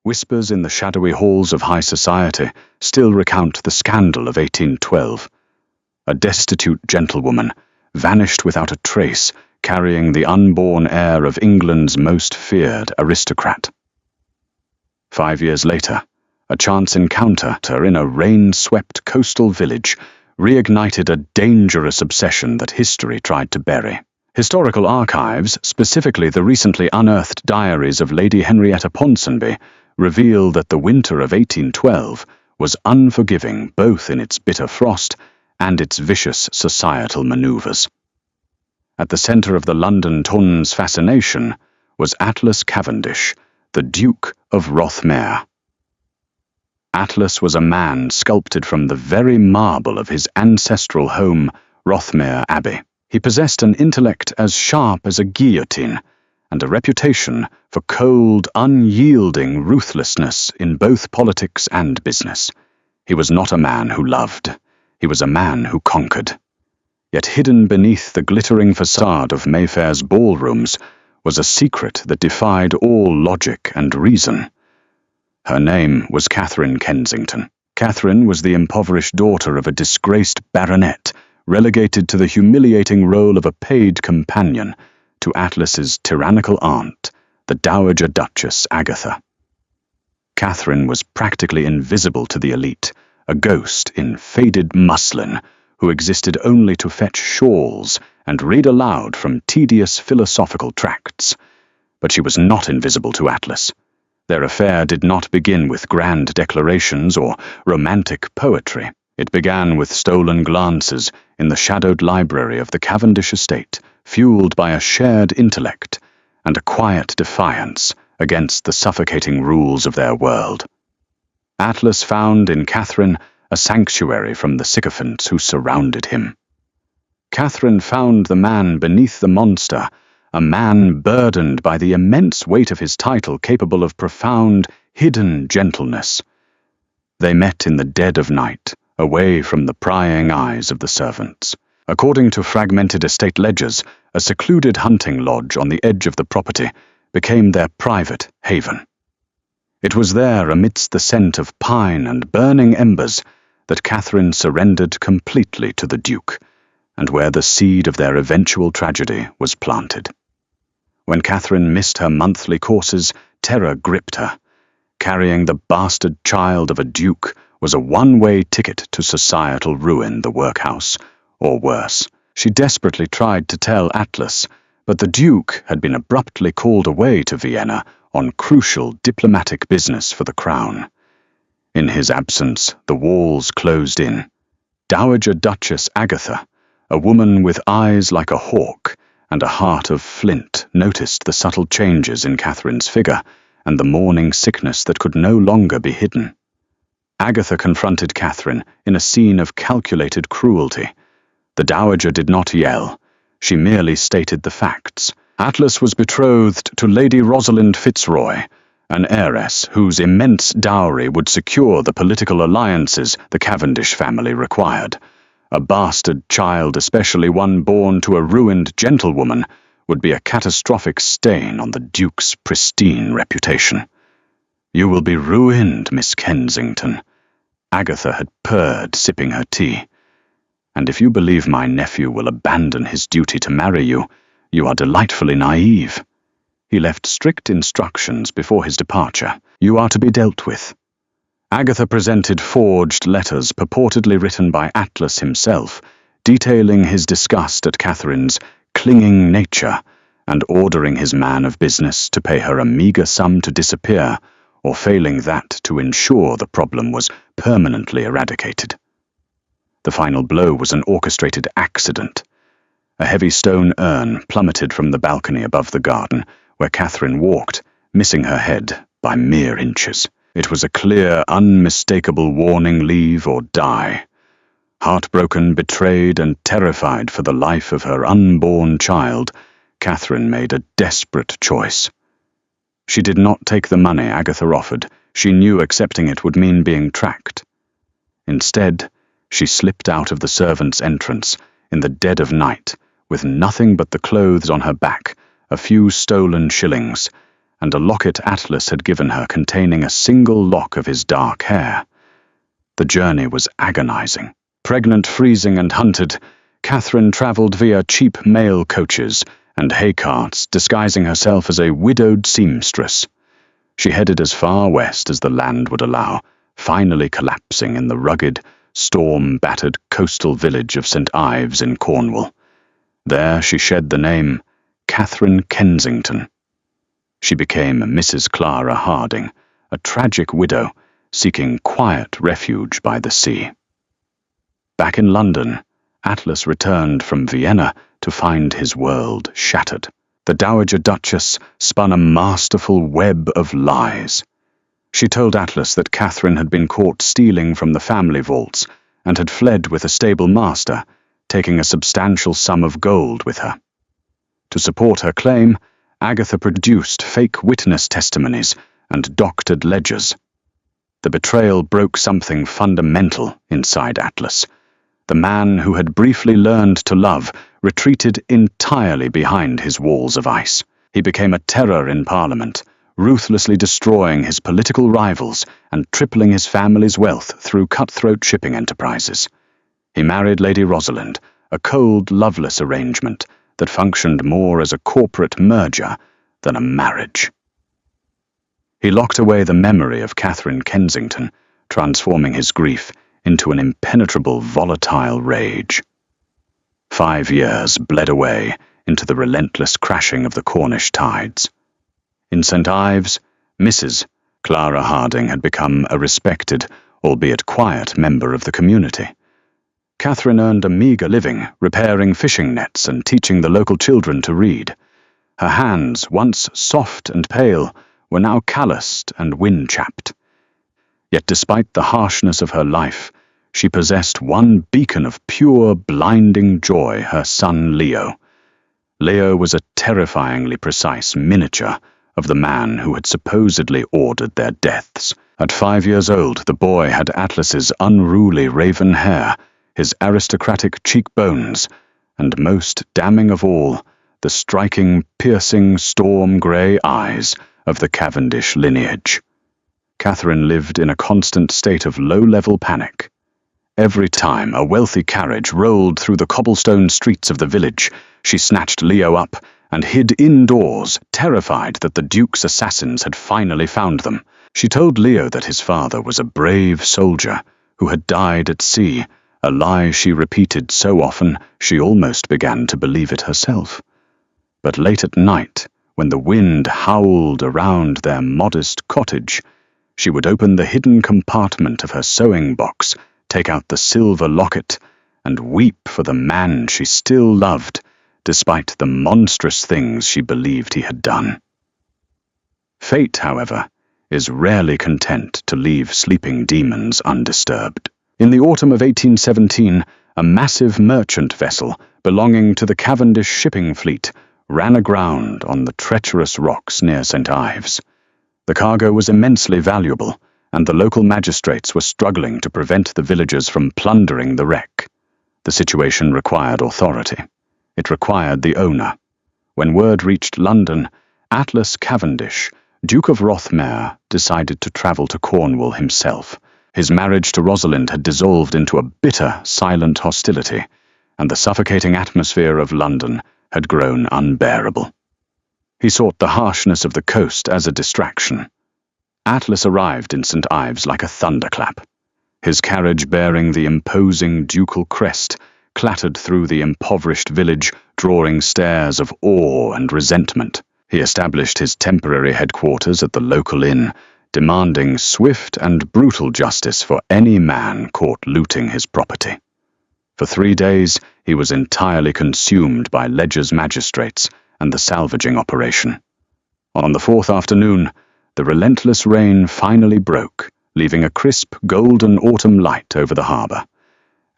Whispers in the shadowy halls of high society still recount the scandal of 1812. A destitute gentlewoman vanished without a trace, carrying the unborn heir of England's most feared aristocrat. 5 years later, a chance encounter in a rain-swept coastal village reignited a dangerous obsession that history tried to bury. Historical archives, specifically the recently unearthed diaries of Lady Henrietta Ponsonby, reveal that the winter of 1812 was unforgiving both in its bitter frost and its vicious societal manoeuvres. At the centre of the London Ton's fascination was Atlas Cavendish, the Duke of Rothermere. Atlas was a man sculpted from the very marble of his ancestral home, Rothermere Abbey. He possessed an intellect as sharp as a guillotine, and a reputation for cold, unyielding ruthlessness in both politics and business. He was not a man who loved. He was a man who conquered. Yet hidden beneath the glittering facade of Mayfair's ballrooms was a secret that defied all logic and reason. Her name was Catherine Kensington. Catherine was the impoverished daughter of a disgraced baronet, relegated to the humiliating role of a paid companion to Atlas's tyrannical aunt, the Dowager Duchess Agatha. Catherine was practically invisible to the elite, a ghost in faded muslin who existed only to fetch shawls and read aloud from tedious philosophical tracts. But she was not invisible to Atlas. Their affair did not begin with grand declarations or romantic poetry. It began with stolen glances in the shadowed library of the Cavendish estate, fueled by a shared intellect and a quiet defiance against the suffocating rules of their world. Atlas found in Catherine a sanctuary from the sycophants who surrounded him. Catherine found the man beneath the monster, a man burdened by the immense weight of his title, capable of profound, hidden gentleness. They met in the dead of night, away from the prying eyes of the servants. According to fragmented estate ledgers, a secluded hunting lodge on the edge of the property became their private haven. It was there, amidst the scent of pine and burning embers, that Catherine surrendered completely to the Duke, and where the seed of their eventual tragedy was planted. When Catherine missed her monthly courses, terror gripped her. Carrying the bastard child of a duke was a one-way ticket to societal ruin, the workhouse, or worse. She desperately tried to tell Atlas, but the Duke had been abruptly called away to Vienna on crucial diplomatic business for the crown. In his absence, the walls closed in. Dowager Duchess Agatha, a woman with eyes like a hawk and a heart of flint, noticed the subtle changes in Catherine's figure and the morning sickness that could no longer be hidden. Agatha confronted Catherine in a scene of calculated cruelty. The Dowager did not yell. She merely stated the facts. Atlas was betrothed to Lady Rosalind Fitzroy, an heiress whose immense dowry would secure the political alliances the Cavendish family required. A bastard child, especially one born to a ruined gentlewoman, would be a catastrophic stain on the Duke's pristine reputation. "You will be ruined, Miss Kensington," Agatha had purred, sipping her tea. "And if you believe my nephew will abandon his duty to marry you, you are delightfully naive. He left strict instructions before his departure. You are to be dealt with." Agatha presented forged letters purportedly written by Atlas himself, detailing his disgust at Catherine's clinging nature and ordering his man of business to pay her a meagre sum to disappear, or failing that, to ensure the problem was permanently eradicated. The final blow was an orchestrated accident. A heavy stone urn plummeted from the balcony above the garden, where Catherine walked, missing her head by mere inches. It was a clear, unmistakable warning: leave or die. Heartbroken, betrayed, and terrified for the life of her unborn child, Catherine made a desperate choice. She did not take the money Agatha offered. She knew accepting it would mean being tracked. Instead, she slipped out of the servants' entrance in the dead of night, with nothing but the clothes on her back, a few stolen shillings, and a locket Atlas had given her containing a single lock of his dark hair. The journey was agonizing. Pregnant, freezing, and hunted, Catherine travelled via cheap mail coaches and hay carts, disguising herself as a widowed seamstress. She headed as far west as the land would allow, finally collapsing in the rugged, storm-battered coastal village of St. Ives in Cornwall. There she shed the name Catherine Kensington. She became Mrs. Clara Harding, a tragic widow seeking quiet refuge by the sea. Back in London, Atlas returned from Vienna to find his world shattered. The Dowager Duchess spun a masterful web of lies. She told Atlas that Catherine had been caught stealing from the family vaults and had fled with a stable master, taking a substantial sum of gold with her. To support her claim, Agatha produced fake witness testimonies and doctored ledgers. The betrayal broke something fundamental inside Atlas. The man who had briefly learned to love retreated entirely behind his walls of ice. He became a terror in Parliament, ruthlessly destroying his political rivals and tripling his family's wealth through cutthroat shipping enterprises. He married Lady Rosalind, a cold, loveless arrangement that functioned more as a corporate merger than a marriage. He locked away the memory of Catherine Kensington, transforming his grief into an impenetrable, volatile rage. 5 years bled away into the relentless crashing of the Cornish tides. In St. Ives, Mrs. Clara Harding had become a respected, albeit quiet, member of the community. Catherine earned a meagre living, repairing fishing nets and teaching the local children to read. Her hands, once soft and pale, were now calloused and wind-chapped. Yet despite the harshness of her life, she possessed one beacon of pure, blinding joy, her son Leo. Leo was a terrifyingly precise miniature of the man who had supposedly ordered their deaths. At 5 years old, the boy had Atlas's unruly raven hair, his aristocratic cheekbones, and most damning of all, the striking, piercing, storm-grey eyes of the Cavendish lineage. Catherine lived in a constant state of low-level panic. Every time a wealthy carriage rolled through the cobblestone streets of the village, she snatched Leo up and hid indoors, terrified that the Duke's assassins had finally found them. She told Leo that his father was a brave soldier who had died at sea, a lie she repeated so often she almost began to believe it herself. But late at night, when the wind howled around their modest cottage, she would open the hidden compartment of her sewing box, take out the silver locket, and weep for the man she still loved, despite the monstrous things she believed he had done. Fate, however, is rarely content to leave sleeping demons undisturbed. In the autumn of 1817, a massive merchant vessel belonging to the Cavendish shipping fleet ran aground on the treacherous rocks near St. Ives. The cargo was immensely valuable, and the local magistrates were struggling to prevent the villagers from plundering the wreck. The situation required authority. It required the owner. When word reached London, Atlas Cavendish, Duke of Rothermere, decided to travel to Cornwall himself. His marriage to Rosalind had dissolved into a bitter, silent hostility, and the suffocating atmosphere of London had grown unbearable. He sought the harshness of the coast as a distraction. Atlas arrived in St. Ives like a thunderclap. His carriage bearing the imposing ducal crest clattered through the impoverished village, drawing stares of awe and resentment. He established his temporary headquarters at the local inn, demanding swift and brutal justice for any man caught looting his property. For 3 days, he was entirely consumed by Ledger's magistrates and the salvaging operation. On the 4th afternoon, the relentless rain finally broke, leaving a crisp, golden autumn light over the harbour.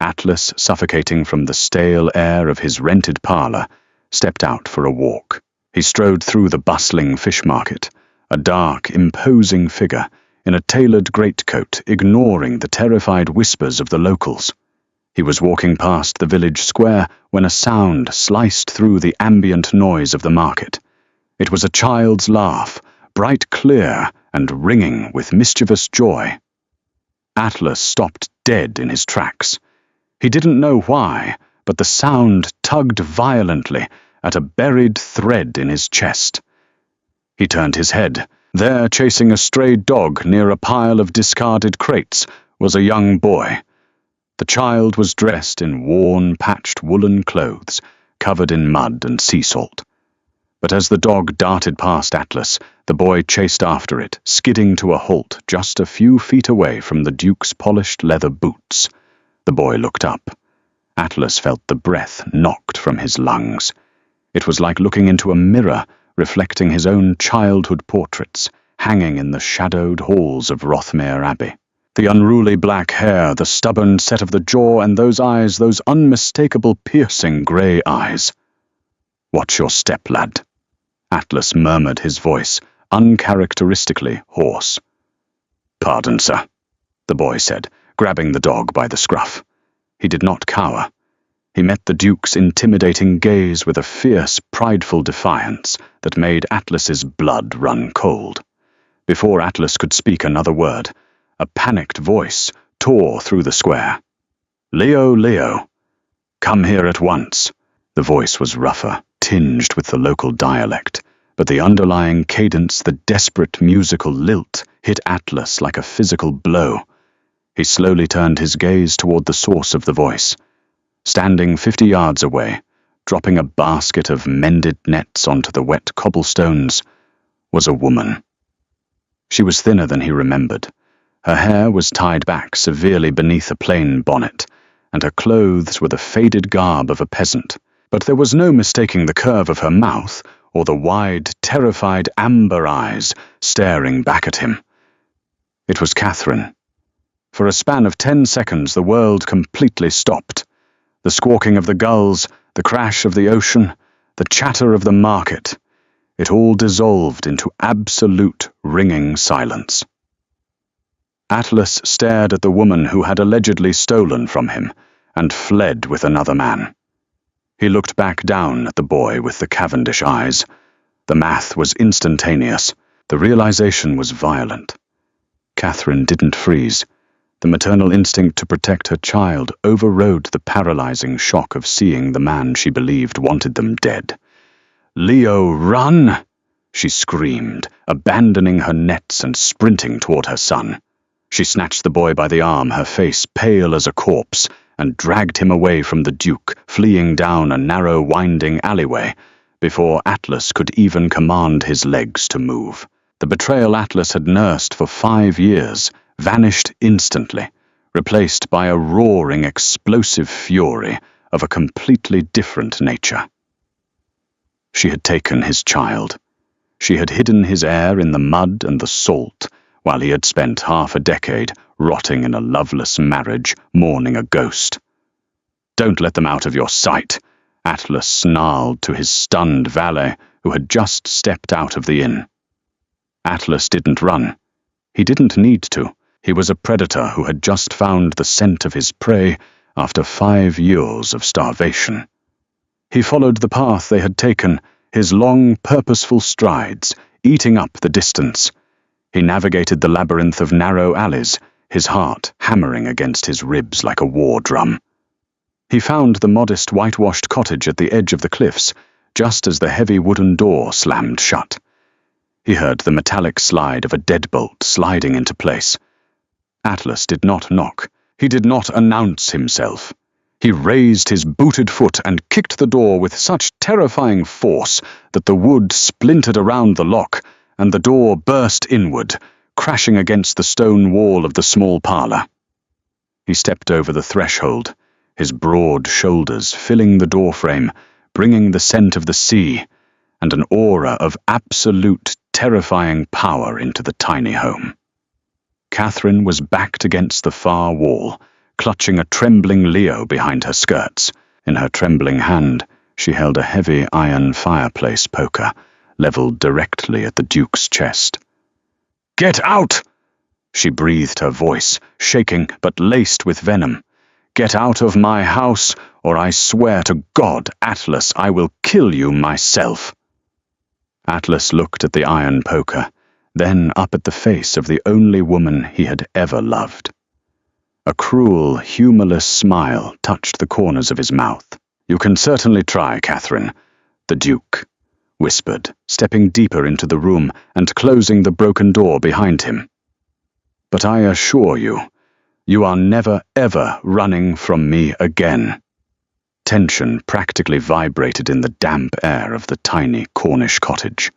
Atlas, suffocating from the stale air of his rented parlour, stepped out for a walk. He strode through the bustling fish market, a dark, imposing figure in a tailored greatcoat, ignoring the terrified whispers of the locals. He was walking past the village square when a sound sliced through the ambient noise of the market. It was a child's laugh, bright clear and ringing with mischievous joy. Atlas stopped dead in his tracks. He didn't know why, but the sound tugged violently at a buried thread in his chest. He turned his head. There, chasing a stray dog near a pile of discarded crates, was a young boy. The child was dressed in worn, patched woolen clothes, covered in mud and sea salt. But as the dog darted past Atlas, the boy chased after it, skidding to a halt just a few feet away from the Duke's polished leather boots. The boy looked up. Atlas felt the breath knocked from his lungs. It was like looking into a mirror, reflecting his own childhood portraits, hanging in the shadowed halls of Rothmere Abbey. The unruly black hair, the stubborn set of the jaw, and those eyes, those unmistakable piercing grey eyes. "Watch your step, lad," Atlas murmured, his voice uncharacteristically hoarse. "Pardon, sir," the boy said, grabbing the dog by the scruff. He did not cower. He met the Duke's intimidating gaze with a fierce, prideful defiance that made Atlas's blood run cold. Before Atlas could speak another word, a panicked voice tore through the square. "Leo, Leo, come here at once." The voice was rougher, tinged with the local dialect, but the underlying cadence, the desperate musical lilt, hit Atlas like a physical blow. He slowly turned his gaze toward the source of the voice. Standing 50 yards away, dropping a basket of mended nets onto the wet cobblestones, was a woman. She was thinner than he remembered. Her hair was tied back severely beneath a plain bonnet, and her clothes were the faded garb of a peasant. But there was no mistaking the curve of her mouth or the wide, terrified amber eyes staring back at him. It was Catherine. For a span of 10 seconds, the world completely stopped. The squawking of the gulls, the crash of the ocean, the chatter of the market, it all dissolved into absolute ringing silence. Atlas stared at the woman who had allegedly stolen from him and fled with another man. He looked back down at the boy with the Cavendish eyes. The math was instantaneous. The realization was violent. Catherine didn't freeze. The maternal instinct to protect her child overrode the paralyzing shock of seeing the man she believed wanted them dead. "Leo, run!" she screamed, abandoning her nets and sprinting toward her son. She snatched the boy by the arm, her face pale as a corpse, and dragged him away from the Duke, fleeing down a narrow, winding alleyway, before Atlas could even command his legs to move. The betrayal Atlas had nursed for 5 years vanished instantly, replaced by a roaring, explosive fury of a completely different nature. She had taken his child. She had hidden his heir in the mud and the salt, while he had spent half a decade rotting in a loveless marriage, mourning a ghost. "Don't let them out of your sight," Atlas snarled to his stunned valet, who had just stepped out of the inn. Atlas didn't run. He didn't need to. He was a predator who had just found the scent of his prey after 5 years of starvation. He followed the path they had taken, his long, purposeful strides, eating up the distance. He navigated the labyrinth of narrow alleys, his heart hammering against his ribs like a war drum. He found the modest whitewashed cottage at the edge of the cliffs, just as the heavy wooden door slammed shut. He heard the metallic slide of a deadbolt sliding into place. Atlas did not knock. He did not announce himself. He raised his booted foot and kicked the door with such terrifying force that the wood splintered around the lock, and the door burst inward, crashing against the stone wall of the small parlour. He stepped over the threshold, his broad shoulders filling the doorframe, bringing the scent of the sea and an aura of absolute, terrifying power into the tiny home. Catherine was backed against the far wall, clutching a trembling Leo behind her skirts. In her trembling hand, she held a heavy iron fireplace poker, leveled directly at the Duke's chest. "Get out!" she breathed, her voice shaking but laced with venom. "Get out of my house, or I swear to God, Atlas, I will kill you myself." Atlas looked at the iron poker, then up at the face of the only woman he had ever loved. A cruel, humorless smile touched the corners of his mouth. "You can certainly try, Catherine," the Duke whispered, stepping deeper into the room and closing the broken door behind him. "But I assure you, you are never ever running from me again." Tension practically vibrated in the damp air of the tiny Cornish cottage.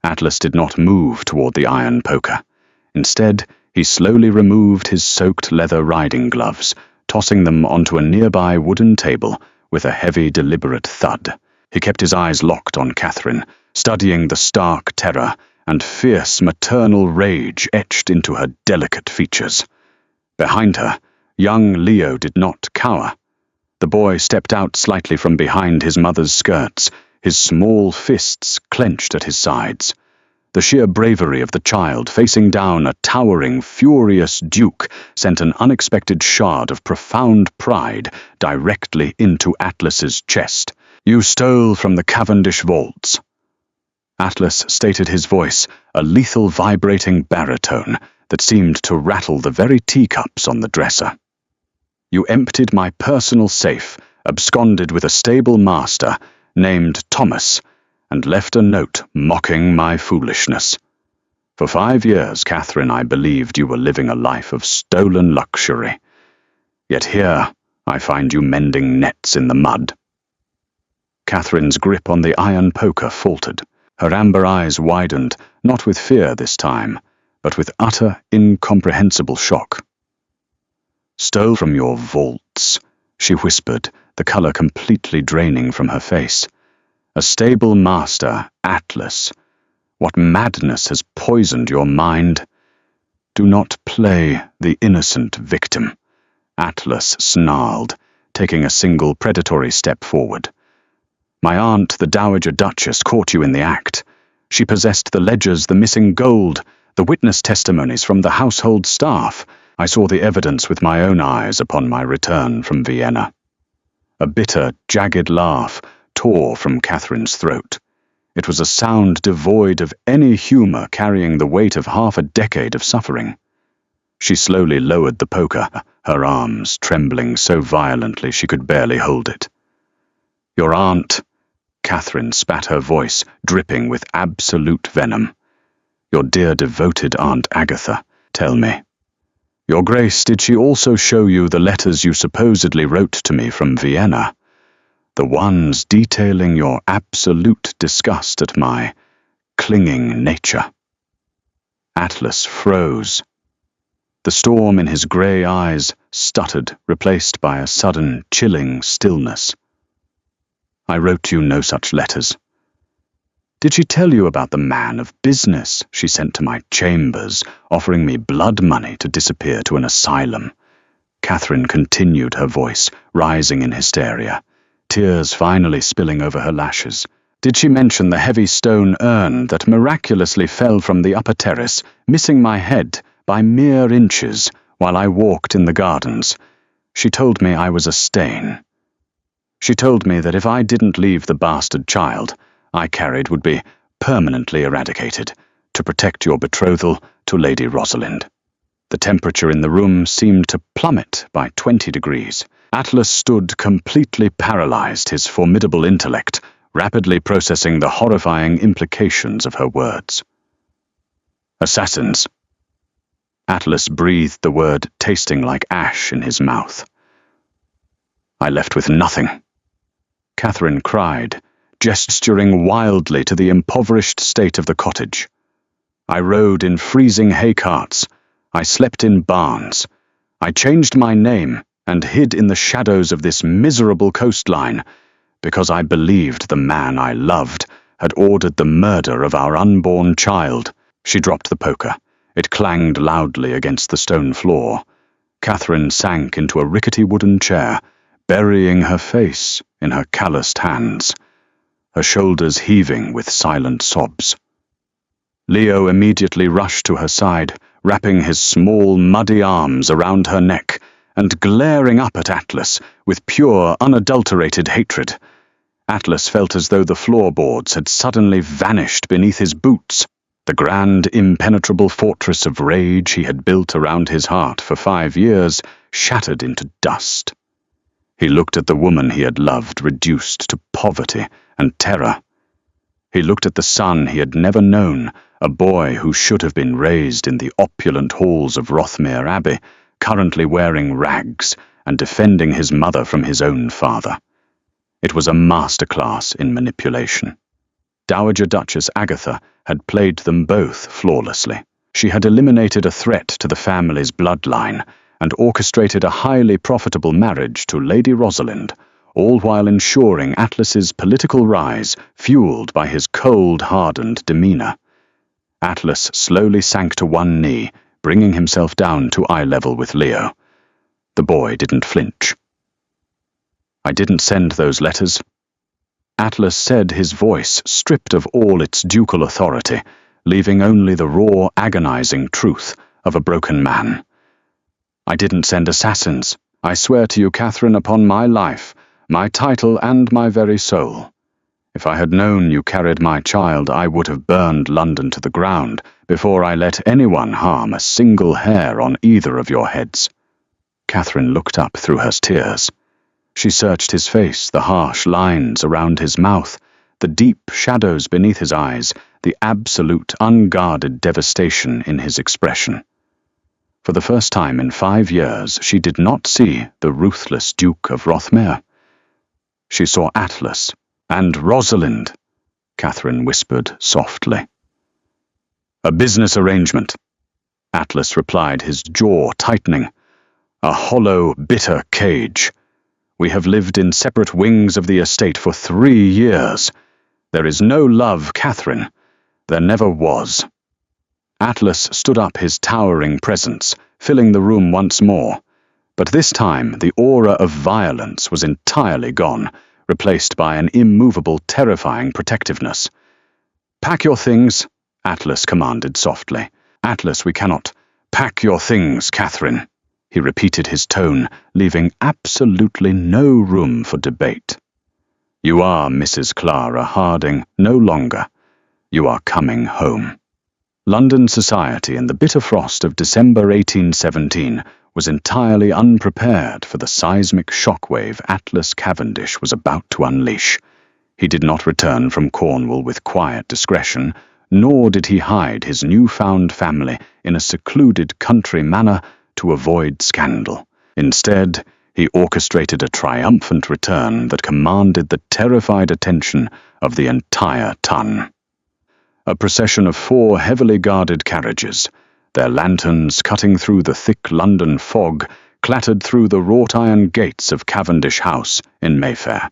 Atlas did not move toward the iron poker. Instead, he slowly removed his soaked leather riding gloves, tossing them onto a nearby wooden table with a heavy, deliberate thud. He kept his eyes locked on Catherine, studying the stark terror and fierce maternal rage etched into her delicate features. Behind her, young Leo did not cower. The boy stepped out slightly from behind his mother's skirts, his small fists clenched at his sides. The sheer bravery of the child facing down a towering, furious duke sent an unexpected shard of profound pride directly into Atlas's chest. "You stole from the Cavendish vaults." Atlas stated his voice, a lethal vibrating baritone that seemed to rattle the very teacups on the dresser. "You emptied my personal safe, absconded with a stable master named Thomas, and left a note mocking my foolishness. For 5 years, Catherine, I believed you were living a life of stolen luxury. Yet here I find you mending nets in the mud." Catherine's grip on the iron poker faltered. Her amber eyes widened, not with fear this time, but with utter, incomprehensible shock. "Stole from your vaults," she whispered, the color completely draining from her face. "A stable master, Atlas. What madness has poisoned your mind? Do not play the innocent victim," Atlas snarled, taking a single predatory step forward. "My aunt, the Dowager Duchess, caught you in the act. She possessed the ledgers, the missing gold, the witness testimonies from the household staff. I saw the evidence with my own eyes upon my return from Vienna." A bitter, jagged laugh tore from Catherine's throat. It was a sound devoid of any humor, carrying the weight of half a decade of suffering. She slowly lowered the poker, her arms trembling so violently she could barely hold it. "Your aunt," Catherine spat, her voice dripping with absolute venom. "Your dear devoted Aunt Agatha, tell me. Your Grace, did she also show you the letters you supposedly wrote to me from Vienna? The ones detailing your absolute disgust at my clinging nature?" Atlas froze. The storm in his grey eyes stuttered, replaced by a sudden, chilling stillness. "I wrote you no such letters." "Did she tell you about the man of business she sent to my chambers, offering me blood money to disappear to an asylum?" Catherine continued, her voice rising in hysteria, tears finally spilling over her lashes. "Did she mention the heavy stone urn that miraculously fell from the upper terrace, missing my head by mere inches while I walked in the gardens? She told me I was a stain. She told me that if I didn't leave the bastard child I carried would be permanently eradicated, to protect your betrothal to Lady Rosalind." The temperature in the room seemed to plummet by 20 degrees. Atlas stood completely paralyzed, his formidable intellect rapidly processing the horrifying implications of her words. "Assassins." Atlas breathed the word, tasting like ash in his mouth. "I left with nothing," Catherine cried, gesturing wildly to the impoverished state of the cottage. "I rode in freezing hay carts. I slept in barns. I changed my name and hid in the shadows of this miserable coastline because I believed the man I loved had ordered the murder of our unborn child." She dropped the poker. It clanged loudly against the stone floor. Catherine sank into a rickety wooden chair, burying her face in her calloused hands, her shoulders heaving with silent sobs. Leo immediately rushed to her side, wrapping his small, muddy arms around her neck and glaring up at Atlas with pure, unadulterated hatred. Atlas felt as though the floorboards had suddenly vanished beneath his boots. The grand, impenetrable fortress of rage he had built around his heart for 5 years shattered into dust. He looked at the woman he had loved reduced to poverty and terror. He looked at the son he had never known, a boy who should have been raised in the opulent halls of Rothmere Abbey, currently wearing rags and defending his mother from his own father. It was a masterclass in manipulation. Dowager Duchess Agatha had played them both flawlessly. She had eliminated a threat to the family's bloodline and orchestrated a highly profitable marriage to Lady Rosalind, all while ensuring Atlas's political rise, fueled by his cold-hardened demeanor. Atlas slowly sank to one knee, bringing himself down to eye level with Leo. The boy didn't flinch. "I didn't send those letters," Atlas said, his voice stripped of all its ducal authority, leaving only the raw, agonizing truth of a broken man. "I didn't send assassins. I swear to you, Catherine, upon my life, my title and my very soul. If I had known you carried my child, I would have burned London to the ground before I let anyone harm a single hair on either of your heads." Catherine looked up through her tears. She searched his face, the harsh lines around his mouth, the deep shadows beneath his eyes, the absolute, unguarded devastation in his expression. For the first time in 5 years, she did not see the ruthless Duke of Rothmere. She saw Atlas and Rosalind, Catherine whispered softly. "A business arrangement," Atlas replied, his jaw tightening. "A hollow, bitter cage. We have lived in separate wings of the estate for 3 years. There is no love, Catherine. There never was." Atlas stood up, his towering presence filling the room once more, but this time the aura of violence was entirely gone, replaced by an immovable, terrifying protectiveness. "Pack your things," Atlas commanded softly. "Atlas, we cannot." "Pack your things, Catherine," he repeated, his tone leaving absolutely no room for debate. "You are Mrs. Clara Harding no longer. You are coming home." London society in the bitter frost of December 1817 was entirely unprepared for the seismic shockwave Atlas Cavendish was about to unleash. He did not return from Cornwall with quiet discretion, nor did he hide his newfound family in a secluded country manor to avoid scandal. Instead, he orchestrated a triumphant return that commanded the terrified attention of the entire ton. A procession of 4 heavily guarded carriages, their lanterns cutting through the thick London fog, clattered through the wrought-iron gates of Cavendish House in Mayfair.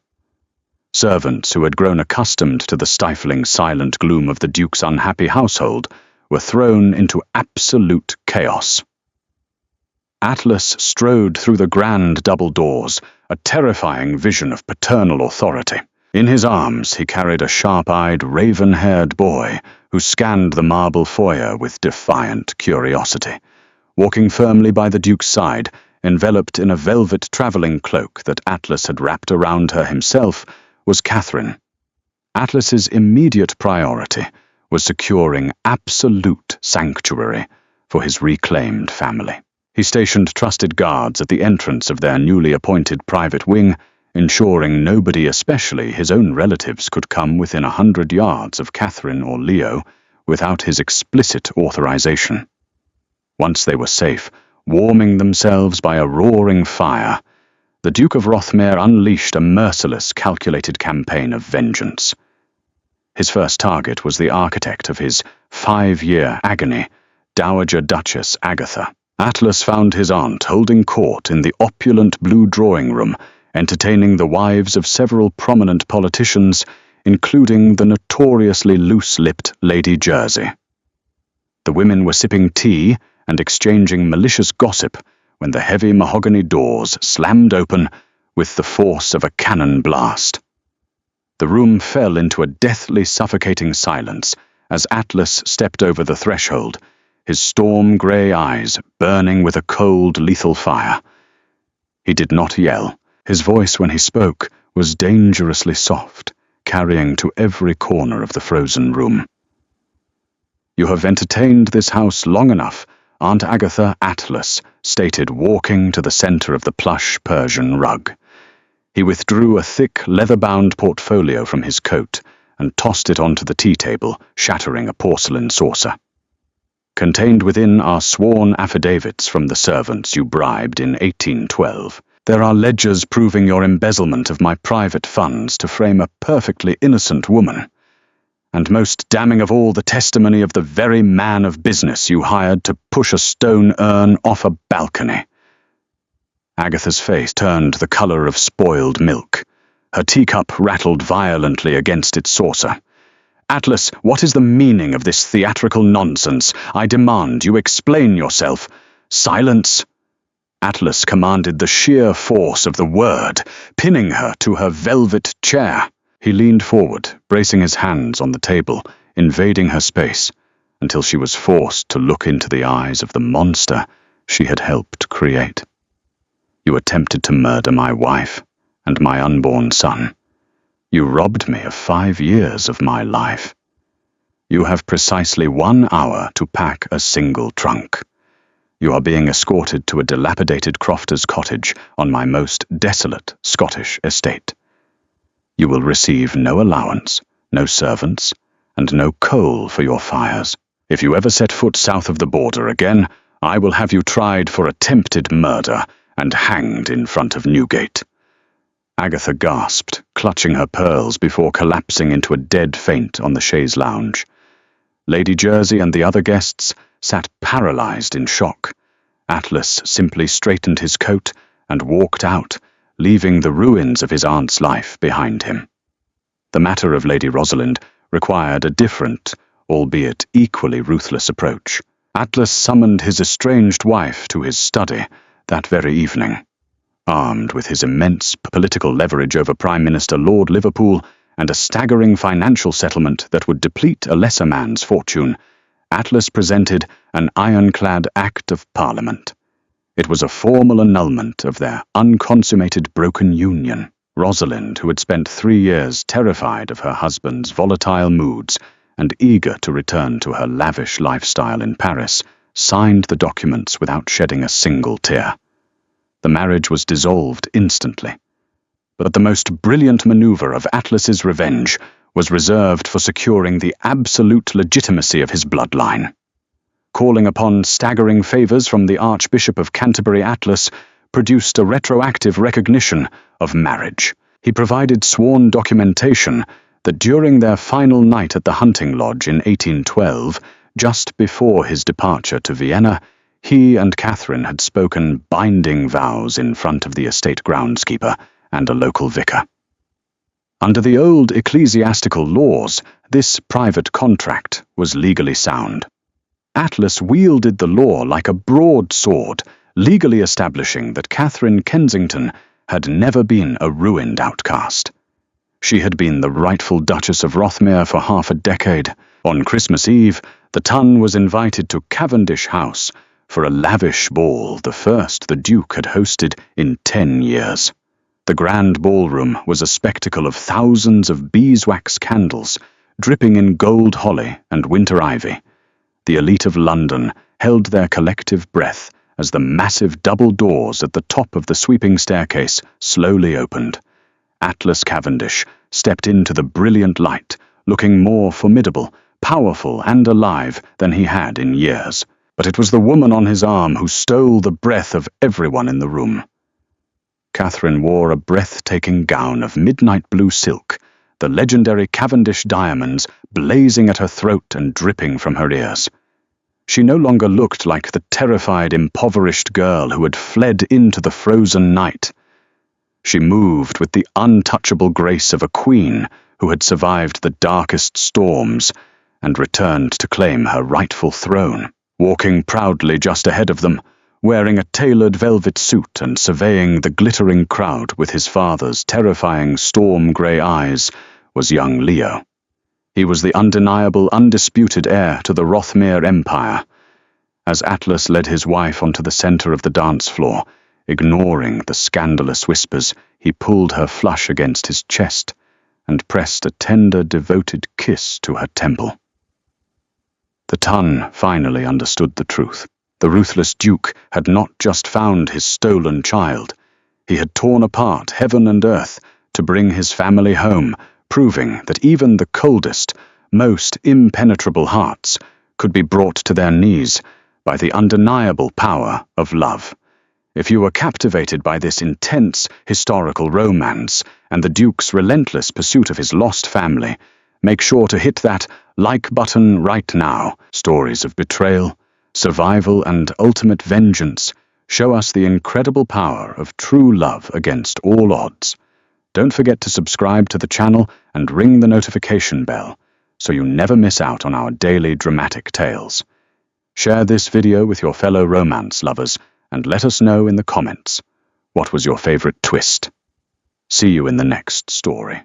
Servants who had grown accustomed to the stifling, silent gloom of the Duke's unhappy household were thrown into absolute chaos. Atlas strode through the grand double doors, a terrifying vision of paternal authority. In his arms he carried a sharp-eyed, raven-haired boy who scanned the marble foyer with defiant curiosity. Walking firmly by the Duke's side, enveloped in a velvet travelling cloak that Atlas had wrapped around her himself, was Catherine. Atlas's immediate priority was securing absolute sanctuary for his reclaimed family. He stationed trusted guards at the entrance of their newly appointed private wing, ensuring nobody, especially his own relatives, could come within 100 yards of Catherine or Leo without his explicit authorization. Once they were safe, warming themselves by a roaring fire, the Duke of Rothmere unleashed a merciless, calculated campaign of vengeance. His first target was the architect of his 5-year agony, Dowager Duchess Agatha. Atlas found his aunt holding court in the opulent blue drawing room, entertaining the wives of several prominent politicians, including the notoriously loose-lipped Lady Jersey. The women were sipping tea and exchanging malicious gossip when the heavy mahogany doors slammed open with the force of a cannon blast. The room fell into a deathly, suffocating silence as Atlas stepped over the threshold, his storm-grey eyes burning with a cold, lethal fire. He did not yell. His voice, when he spoke, was dangerously soft, carrying to every corner of the frozen room. You have entertained this house long enough, Aunt Agatha Atlas stated, walking to the center of the plush Persian rug. He withdrew a thick, leather-bound portfolio from his coat and tossed it onto the tea table, shattering a porcelain saucer. Contained within are sworn affidavits from the servants you bribed in 1812. There are ledgers proving your embezzlement of my private funds to frame a perfectly innocent woman. And most damning of all, the testimony of the very man of business you hired to push a stone urn off a balcony. Agatha's face turned the color of spoiled milk. Her teacup rattled violently against its saucer. Atlas, what is the meaning of this theatrical nonsense? I demand you explain yourself. Silence! Atlas commanded the sheer force of the word, pinning her to her velvet chair. He leaned forward, bracing his hands on the table, invading her space, until she was forced to look into the eyes of the monster she had helped create. You attempted to murder my wife and my unborn son. You robbed me of 5 years of my life. You have precisely 1 hour to pack a single trunk. You are being escorted to a dilapidated crofter's cottage on my most desolate Scottish estate. You will receive no allowance, no servants, and no coal for your fires. If you ever set foot south of the border again, I will have you tried for attempted murder and hanged in front of Newgate. Agatha gasped, clutching her pearls before collapsing into a dead faint on the chaise lounge. Lady Jersey and the other guests sat paralyzed in shock. Atlas simply straightened his coat and walked out, leaving the ruins of his aunt's life behind him. The matter of Lady Rosalind required a different, albeit equally ruthless approach. Atlas summoned his estranged wife to his study that very evening. Armed with his immense political leverage over Prime Minister Lord Liverpool and a staggering financial settlement that would deplete a lesser man's fortune, Atlas presented an ironclad Act of Parliament. It was a formal annulment of their unconsummated broken union. Rosalind, who had spent 3 years terrified of her husband's volatile moods and eager to return to her lavish lifestyle in Paris, signed the documents without shedding a single tear. The marriage was dissolved instantly. But the most brilliant maneuver of Atlas's revenge was reserved for securing the absolute legitimacy of his bloodline. Calling upon staggering favors from the Archbishop of Canterbury, Atlas produced a retroactive recognition of marriage. He provided sworn documentation that during their final night at the hunting lodge in 1812, just before his departure to Vienna, he and Catherine had spoken binding vows in front of the estate groundskeeper and a local vicar. Under the old ecclesiastical laws, this private contract was legally sound. Atlas wielded the law like a broadsword, legally establishing that Catherine Kensington had never been a ruined outcast. She had been the rightful Duchess of Rothmere for half a decade. On Christmas Eve, the Tun was invited to Cavendish House for a lavish ball, the first the Duke had hosted in 10 years. The grand ballroom was a spectacle of thousands of beeswax candles, dripping in gold holly and winter ivy. The elite of London held their collective breath as the massive double doors at the top of the sweeping staircase slowly opened. Atlas Cavendish stepped into the brilliant light, looking more formidable, powerful, and alive than he had in years. But it was the woman on his arm who stole the breath of everyone in the room. Catherine wore a breathtaking gown of midnight blue silk, the legendary Cavendish diamonds blazing at her throat and dripping from her ears. She no longer looked like the terrified, impoverished girl who had fled into the frozen night. She moved with the untouchable grace of a queen who had survived the darkest storms and returned to claim her rightful throne. Walking proudly just ahead of them, wearing a tailored velvet suit and surveying the glittering crowd with his father's terrifying storm-grey eyes, was young Leo. He was the undeniable, undisputed heir to the Rothmere Empire. As Atlas led his wife onto the center of the dance floor, ignoring the scandalous whispers, he pulled her flush against his chest and pressed a tender, devoted kiss to her temple. The Tun finally understood the truth. The ruthless Duke had not just found his stolen child. He had torn apart heaven and earth to bring his family home, proving that even the coldest, most impenetrable hearts could be brought to their knees by the undeniable power of love. If you were captivated by this intense historical romance and the Duke's relentless pursuit of his lost family, make sure to hit that like button right now. Stories of betrayal, survival, and ultimate vengeance show us the incredible power of true love against all odds. Don't forget to subscribe to the channel and ring the notification bell so you never miss out on our daily dramatic tales. Share this video with your fellow romance lovers and let us know in the comments what was your favorite twist. See you in the next story.